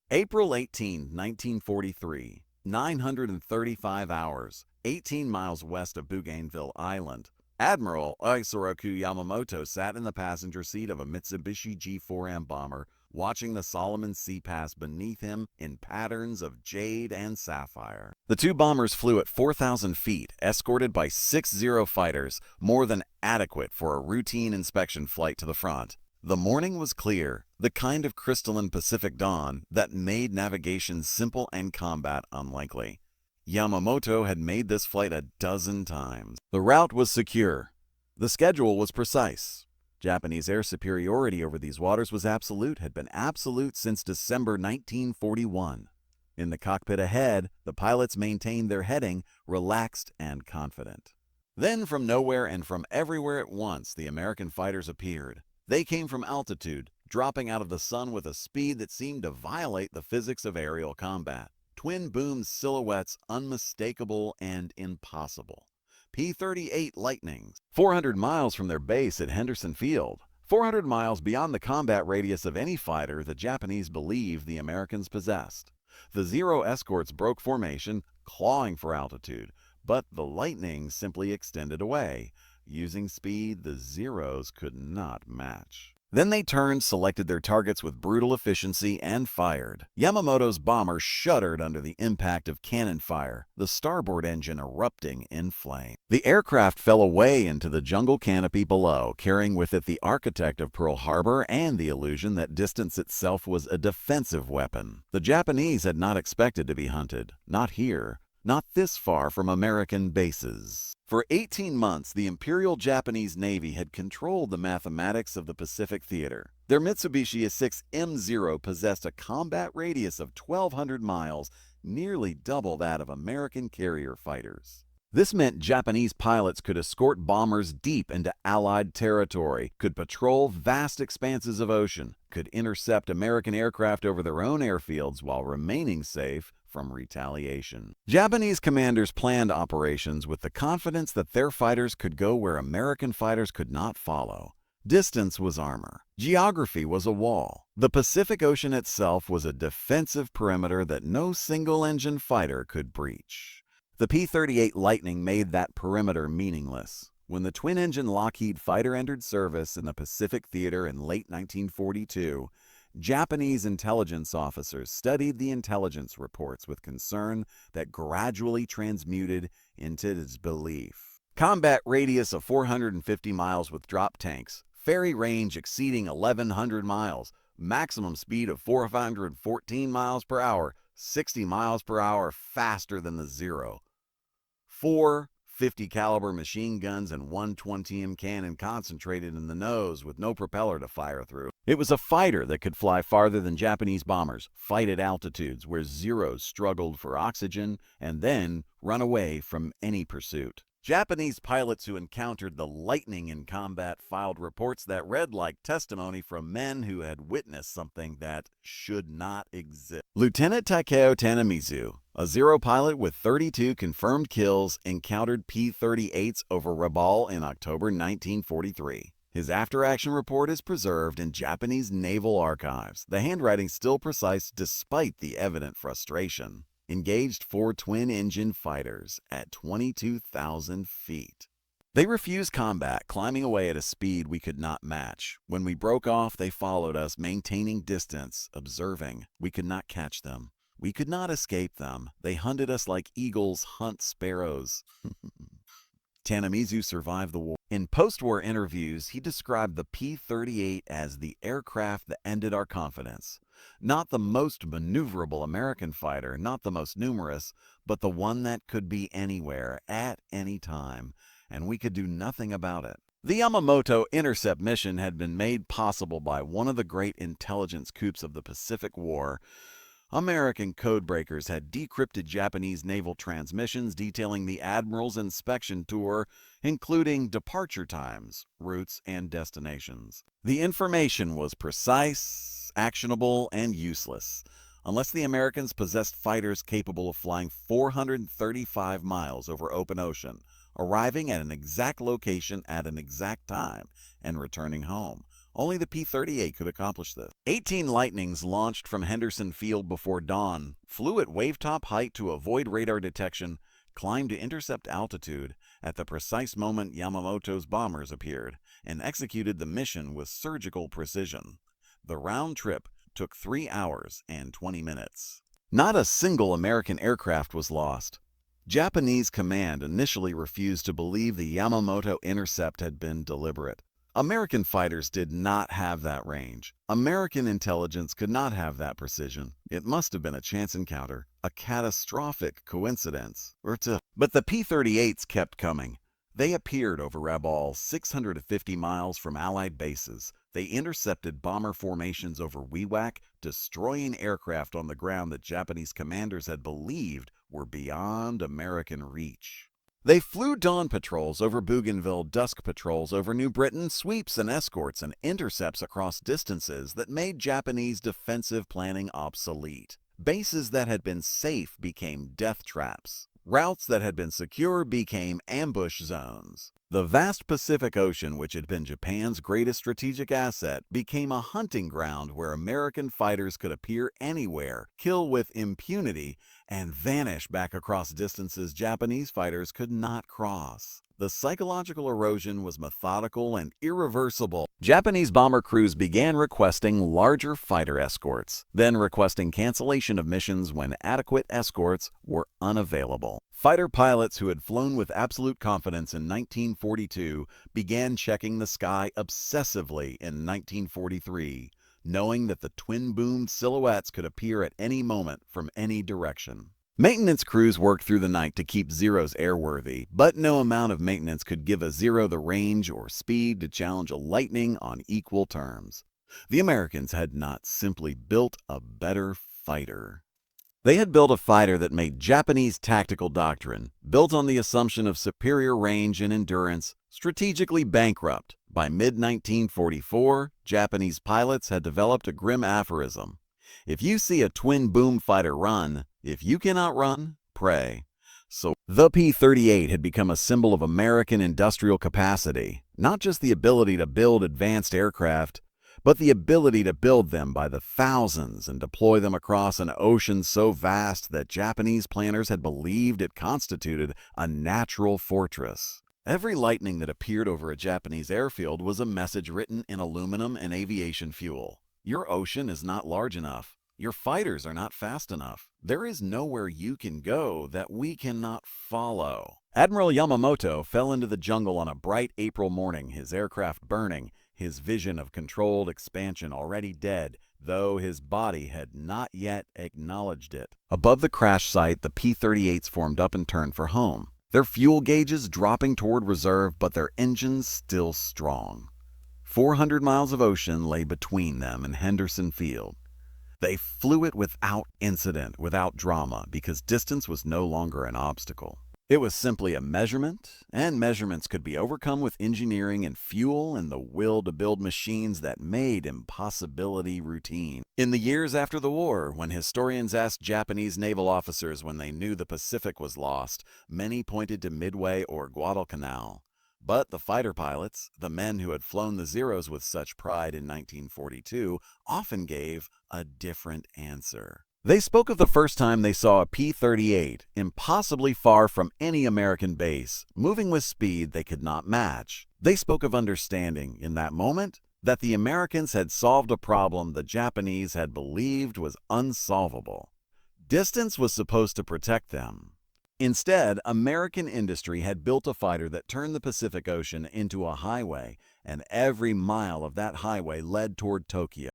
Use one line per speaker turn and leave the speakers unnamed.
April 18, 1943, 935 hours, 18 miles west of Bougainville Island. Admiral Isoroku Yamamoto sat in the passenger seat of a Mitsubishi G4M bomber, watching the Solomon Sea pass beneath him in patterns of jade and sapphire. The two bombers flew at 4,000 feet, escorted by 60 fighters, more than adequate for a routine inspection flight to the front. The morning was clear, the kind of crystalline Pacific dawn that made navigation simple and combat unlikely. Yamamoto had made this flight a dozen times. The route was secure. The schedule was precise. Japanese air superiority over these waters was absolute, had been absolute since December 1941. In the cockpit ahead, the pilots maintained their heading, relaxed and confident. Then from nowhere and from everywhere at once, the American fighters appeared. They came from altitude, dropping out of the sun with a speed that seemed to violate the physics of aerial combat. Twin boom silhouettes unmistakable and impossible. P-38 Lightnings, 400 miles from their base at Henderson Field, 400 miles beyond the combat radius of any fighter the Japanese believed the Americans possessed. The Zero escorts broke formation, clawing for altitude, but the Lightnings simply extended away, using speed the Zeros could not match. Then they turned, selected their targets with brutal efficiency, and fired. Yamamoto's bomber shuddered under the impact of cannon fire, the starboard engine erupting in flame. The aircraft fell away into the jungle canopy below, carrying with it the architect of Pearl Harbor and the illusion that distance itself was a defensive weapon. The Japanese had not expected to be hunted, not here, not this far from American bases. For 18 months, the Imperial Japanese Navy had controlled the mathematics of the Pacific theater. Their Mitsubishi A6 M0 possessed a combat radius of 1,200 miles, nearly double that of American carrier fighters. This meant Japanese pilots could escort bombers deep into Allied territory, could patrol vast expanses of ocean, could intercept American aircraft over their own airfields while remaining safe from retaliation. Japanese commanders planned operations with the confidence that their fighters could go where American fighters could not follow. Distance was armor. Geography was a wall. The Pacific Ocean itself was a defensive perimeter that no single-engine fighter could breach. The P-38 Lightning made that perimeter meaningless. When the twin-engine Lockheed fighter entered service in the Pacific theater in late 1942, Japanese intelligence officers studied the intelligence reports with concern that gradually transmuted into disbelief. Combat radius of 450 miles with drop tanks, ferry range exceeding 1,100 miles, maximum speed of 414 miles per hour, 60 miles per hour faster than the Zero. 4 50 caliber machine guns and 120mm cannon concentrated in the nose with no propeller to fire through. It was a fighter that could fly farther than Japanese bombers, fight at altitudes where Zeros struggled for oxygen, and then run away from any pursuit. Japanese pilots who encountered the Lightning in combat filed reports that read like testimony from men who had witnessed something that should not exist. Lieutenant Takeo Tanamizu, a Zero pilot with 32 confirmed kills, encountered P-38s over Rabaul in October 1943. His after-action report is preserved in Japanese naval archives, the handwriting still precise despite the evident frustration. Engaged 4 twin-engine fighters at 22,000 feet. They refused combat, climbing away at a speed we could not match. When we broke off, they followed us, maintaining distance, observing. We could not catch them. We could not escape them. They hunted us like eagles hunt sparrows. Tanamizu survived the war. In post-war interviews, he described the P-38 as the aircraft that ended our confidence. Not the most maneuverable American fighter, not the most numerous, but the one that could be anywhere, at any time, and we could do nothing about it. The Yamamoto intercept mission had been made possible by one of the great intelligence coups of the Pacific War. American codebreakers had decrypted Japanese naval transmissions detailing the Admiral's inspection tour, including departure times, routes, and destinations. The information was precise, actionable, and useless, unless the Americans possessed fighters capable of flying 435 miles over open ocean, arriving at an exact location at an exact time, and returning home. Only the P-38 could accomplish this. 18 Lightnings launched from Henderson Field before dawn, flew at wave-top height to avoid radar detection, climbed to intercept altitude at the precise moment Yamamoto's bombers appeared, and executed the mission with surgical precision. The round trip took 3 hours and 20 minutes. Not a single American aircraft was lost. Japanese command initially refused to believe the Yamamoto intercept had been deliberate. American fighters did not have that range. American intelligence could not have that precision. It must have been a chance encounter, a catastrophic coincidence. But the P-38s kept coming. They appeared over Rabaul, 650 miles from Allied bases. They intercepted bomber formations over WWII, destroying aircraft on the ground that Japanese commanders had believed were beyond American reach. They flew dawn patrols over Bougainville, dusk patrols over New Britain, sweeps and escorts and intercepts across distances that made Japanese defensive planning obsolete. Bases that had been safe became death traps. Routes that had been secure became ambush zones. The vast Pacific Ocean, which had been Japan's greatest strategic asset, became a hunting ground where American fighters could appear anywhere, kill with impunity, and vanish back across distances Japanese fighters could not cross. The psychological erosion was methodical and irreversible. Japanese bomber crews began requesting larger fighter escorts, then requesting cancellation of missions when adequate escorts were unavailable. Fighter pilots who had flown with absolute confidence in 1942 began checking the sky obsessively in 1943, knowing that the twin-boomed silhouettes could appear at any moment from any direction. Maintenance crews worked through the night to keep Zeros airworthy, but no amount of maintenance could give a Zero the range or speed to challenge a Lightning on equal terms. The Americans had not simply built a better fighter. They had built a fighter that made Japanese tactical doctrine, built on the assumption of superior range and endurance, strategically bankrupt. By mid-1944, Japanese pilots had developed a grim aphorism. If you see a twin-boom fighter run, if you cannot run, pray. So the P-38 had become a symbol of American industrial capacity, not just the ability to build advanced aircraft, but the ability to build them by the thousands and deploy them across an ocean so vast that Japanese planners had believed it constituted a natural fortress. Every Lightning that appeared over a Japanese airfield was a message written in aluminum and aviation fuel. Your ocean is not large enough. Your fighters are not fast enough. There is nowhere you can go that we cannot follow. Admiral Yamamoto fell into the jungle on a bright April morning, his aircraft burning, his vision of controlled expansion already dead, though his body had not yet acknowledged it. Above the crash site, the P-38s formed up and turned for home. Their fuel gauges dropping toward reserve, but their engines still strong. 400 miles of ocean lay between them and Henderson Field. They flew it without incident, without drama, because distance was no longer an obstacle. It was simply a measurement, and measurements could be overcome with engineering and fuel and the will to build machines that made impossibility routine. In the years after the war, when historians asked Japanese naval officers when they knew the Pacific was lost, many pointed to Midway or Guadalcanal. But the fighter pilots, the men who had flown the Zeros with such pride in 1942, often gave a different answer. They spoke of the first time they saw a P-38, impossibly far from any American base, moving with speed they could not match. They spoke of understanding, in that moment, that the Americans had solved a problem the Japanese had believed was unsolvable. Distance was supposed to protect them. Instead, American industry had built a fighter that turned the Pacific Ocean into a highway, and every mile of that highway led toward Tokyo.